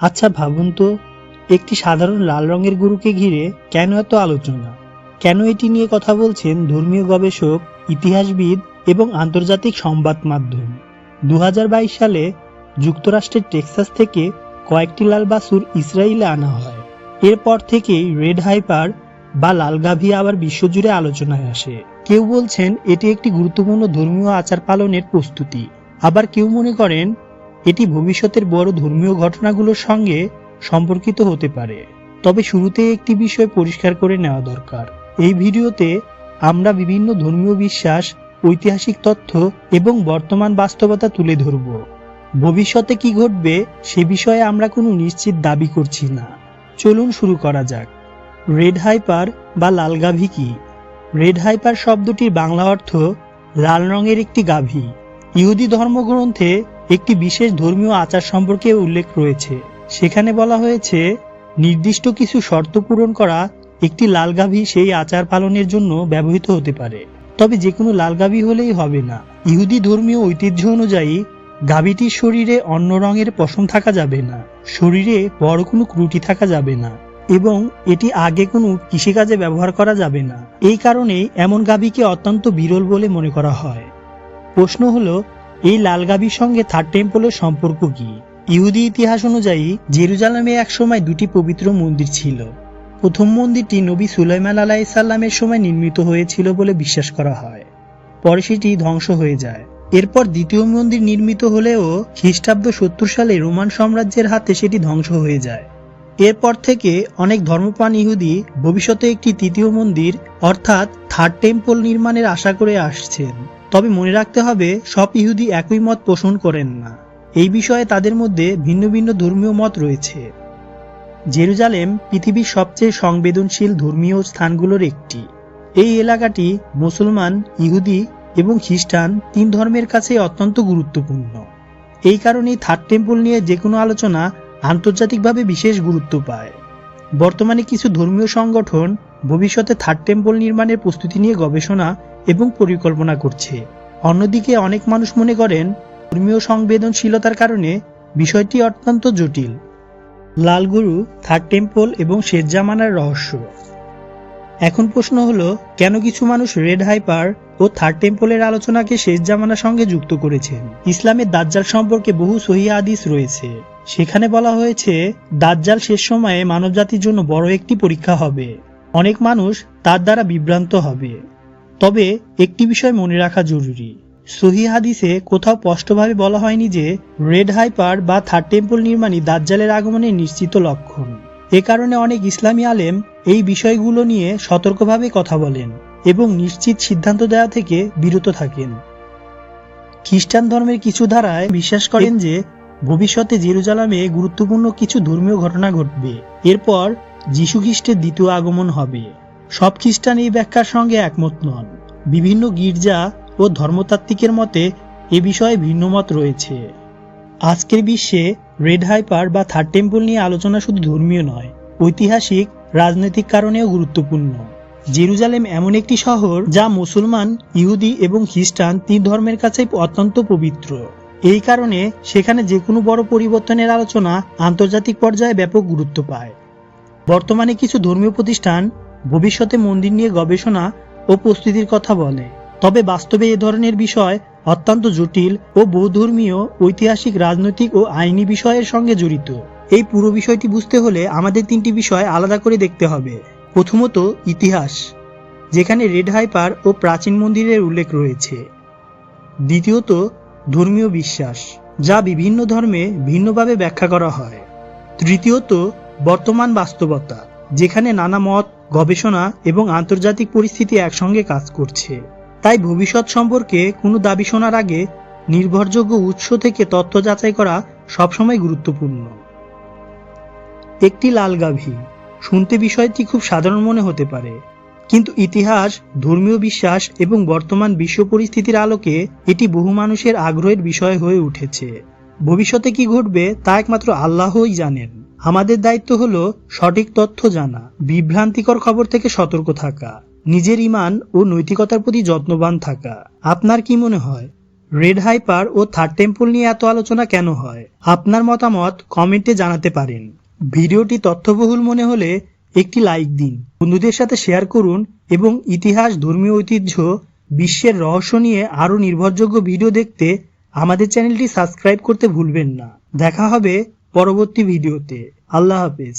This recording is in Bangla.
আচ্ছা ভাবুন তো, একটি সাধারণ লাল রঙের গরুকে ঘিরে কেন এত আলোচনা? কেন এটি নিয়ে কথা বলছেন ধর্মীয় গবেষক, ইতিহাসবিদ এবং আন্তর্জাতিক সংবাদ মাধ্যম? 2022 সালে যুক্তরাষ্ট্রের টেক্সাস থেকে কয়েকটি লাল বাছুর ইসরায়েলে আনা হয়। এরপর থেকেই রেড হাইপার বা লাল গাভী আবার বিশ্বজুড়ে আলোচনায় আসে। কেউ বলছেন এটি একটি গুরুত্বপূর্ণ ধর্মীয় আচার পালনের প্রস্তুতি, আবার কেউ মনে করেন এটি ভবিষ্যতের বড় ধর্মীয় ঘটনাগুলোর সঙ্গে সম্পর্কিত হতে পারে। তবে শুরুতে একটি বিষয় পরিষ্কার করে নেওয়া দরকার। এই ভিডিওতে আমরা বিভিন্ন ধর্মীয় বিশ্বাস, ঐতিহাসিক তথ্য এবং বর্তমান বাস্তবতা তুলে ধরব। ভবিষ্যতে কি ঘটবে সে বিষয়ে আমরা কোনো নিশ্চিত দাবি করছি না। চলুন শুরু করা যাক। রেড হাইপার বা লাল গাভী কি? রেড হাইপার শব্দটির বাংলা অর্থ লাল রঙের একটি গাভী। ইহুদি ধর্মগ্রন্থে একটি বিশেষ ধর্মীয় আচার সম্পর্কে উল্লেখ রয়েছে। সেখানে বলা হয়েছে নির্দিষ্ট কিছু শর্ত পূরণ করা একটি লাল গাভী সেই আচার পালনের জন্য ব্যবহৃত হতে পারে। তবে যে কোনো লাল গাভী হলেই হবে না। ইহুদি ধর্মীয় ঐতিহ্য অনুযায়ী গাভীটির শরীরে অন্য রঙের পশম থাকা যাবে না, শরীরে বড় কোনো ত্রুটি থাকা যাবে না এবং এটি আগে কোনো কৃষিকাজে ব্যবহার করা যাবে না। এই কারণেই এমন গাভীকে অত্যন্ত বিরল বলে মনে করা হয়। প্রশ্ন হলো, এই লাল গাভীর সঙ্গে থার্ড টেম্পলের সম্পর্ক কি? ইহুদি ইতিহাস অনুযায়ী জেরুজালেমে একসময় দুটি পবিত্র মন্দির ছিল। প্রথম মন্দিরটি নবী সুলাইমান আলাইহিসসালামের সময় নির্মিত হয়েছিল বলে বিশ্বাস করা হয়। পরে সেটি ধ্বংস হয়ে যায়। এরপর দ্বিতীয় মন্দির নির্মিত হলেও খ্রিস্টাব্দ 70 সালে রোমান সাম্রাজ্যের হাতে সেটি ধ্বংস হয়ে যায়। এরপর থেকে অনেক ধর্মপ্রাণ ইহুদি ভবিষ্যতে একটি তৃতীয় মন্দির অর্থাৎ থার্ড টেম্পল নির্মাণের আশা করে আসছেন। তবে মনে রাখতে হবে, সব ইহুদি একই মত পোষণ করেন না। এই বিষয়ে তাদের মধ্যে ভিন্ন ভিন্ন ধর্মীয় মত রয়েছে। জেরুজালেম পৃথিবীর সবচেয়ে সংবেদনশীল ধর্মীয় স্থানগুলোর একটি। এই এলাকাটি মুসলমান, ইহুদি এবং খ্রিস্টান তিন ধর্মের কাছে অত্যন্ত গুরুত্বপূর্ণ। এই কারণেই থার্ড টেম্পল নিয়ে যে কোনো আলোচনা আন্তর্জাতিকভাবে বিশেষ গুরুত্ব পায়। বর্তমানে কিছু ধর্মীয় সংগঠন ভবিষ্যতে থার্ড টেম্পল নির্মাণের প্রস্তুতি নিয়ে গবেষণা এবং পরিকল্পনা করছে। অন্যদিকে অনেক মানুষ মনে করেন ধর্মীয় সংবেদনশীলতার কারণে বিষয়টি অত্যন্ত জটিল। লাল গরু, থার্ড টেম্পল এবং শেষ জামানার রহস্য। এখন প্রশ্ন হলো, কেন কিছু মানুষ রেড হাইপার ও থার্ড টেম্পলের আলোচনাকে শেষ জামানার সঙ্গে যুক্ত করেছেন? ইসলামের দাজ্জাল সম্পর্কে বহু সহিহ হাদিস রয়েছে। সেখানে বলা হয়েছে দাজ্জাল শেষ সময়ে মানবজাতির জন্য বড় একটি পরীক্ষা হবে। অনেক মানুষ তার দ্বারা বিভ্রান্ত হবে। তবে একটি বিষয় মনে রাখা জরুরি, সহিহ হাদিসে কোথাও স্পষ্টভাবে বলা হয়নি যে রেড হাইপার বা থার্ড টেম্পল নির্মাণই দাজ্জালের আগমনের নিশ্চিত লক্ষণ। এ কারণে অনেক ইসলামী আলেম এই বিষয়গুলো নিয়ে সতর্কভাবে কথা বলেন এবং নিশ্চিত সিদ্ধান্ত দেওয়া থেকে বিরত থাকেন। খ্রিস্টান ধর্মের কিছু ধারায় বিশ্বাস করেন যে ভবিষ্যতে জেরুজালেমে গুরুত্বপূর্ণ কিছু ধর্মীয় ঘটনা ঘটবে। এরপর যীশু খ্রিস্টের দ্বিতীয় আগমন হবে। সব খ্রিস্টান এই ব্যাখ্যার সঙ্গে একমত নন। বিভিন্ন গির্জা ও ধর্মতাত্ত্বিকের মতে এ বিষয়ে ভিন্ন মত রয়েছে। আজকের বিশ্বে রেড হাইপার বা থার্ড টেম্পল নিয়ে আলোচনা শুধু ধর্মীয় নয়, ঐতিহাসিক, রাজনৈতিক কারণেও গুরুত্বপূর্ণ। জেরুজালেম এমন একটি শহর যা মুসলমান, ইহুদি এবং খ্রিস্টান তিন ধর্মের কাছে অত্যন্ত পবিত্র। এই কারণে সেখানে যে কোনো বড় পরিবর্তনের আলোচনা আন্তর্জাতিক পর্যায়ে ব্যাপক গুরুত্ব পায়। বর্তমানে কিছু ধর্মীয় প্রতিষ্ঠান ভবিষ্যতে মন্দির নিয়ে গবেষণা ও প্রস্তুতির কথা বলে। তবে বাস্তবে এ ধরনের বিষয় অত্যন্ত জটিল ও বহুধর্মীয়, ঐতিহাসিক, রাজনৈতিক ও আইনি বিষয়ের সঙ্গে জড়িত। এই পুরো বিষয়টি বুঝতে হলে আমাদের তিনটি বিষয় আলাদা করে দেখতে হবে। প্রথমত, ইতিহাস, যেখানে রেড হাইপার ও প্রাচীন মন্দিরের উল্লেখ রয়েছে। দ্বিতীয়ত, ধর্মীয় বিশ্বাস, যা বিভিন্ন ধর্মে ভিন্নভাবে ব্যাখ্যা করা হয়। তৃতীয়ত, বর্তমান বাস্তবতা, যেখানে নানা মত, গবেষণা এবং আন্তর্জাতিক পরিস্থিতি একসঙ্গে কাজ করছে। তাই ভবিষ্যৎ সম্পর্কে কোনো দাবি শোনার আগে নির্ভরযোগ্য উৎস থেকে তথ্য যাচাই করা সবসময় গুরুত্বপূর্ণ। একটি লাল গাভী, শুনতে বিষয়টি খুব সাধারণ মনে হতে পারে, কিন্তু ইতিহাস, ধর্মীয় বিশ্বাস এবং বর্তমান বিশ্ব পরিস্থিতির আলোকে এটি বহু মানুষের আগ্রহের বিষয় হয়ে উঠেছে। ভবিষ্যতে কি ঘটবে তা একমাত্র আল্লাহই জানেন। আমাদের দায়িত্ব হলো সঠিক তথ্য জানা, বিভ্রান্তিকর খবর থেকে সতর্ক থাকা, নিজের ঈমান ও নৈতিকতার প্রতি যত্নবান থাকা। আপনার কি মনে হয় রেড হাইপার ও থার্ড টেম্পল নিয়ে এত আলোচনা কেন হয়? আপনার মতামত কমেন্টে জানাতে পারেন। ভিডিওটি তথ্যবহুল মনে হলে একটি লাইক দিন, বন্ধুদের সাথে শেয়ার করুন এবং ইতিহাস, ধর্মীয় ঐতিহ্য, বিশ্বের রহস্য নিয়ে আরও নির্ভরযোগ্য ভিডিও দেখতে আমাদের চ্যানেলটি সাবস্ক্রাইব করতে ভুলবেন না। দেখা হবে পরবর্তী ভিডিওতে। আল্লাহ হাফেজ।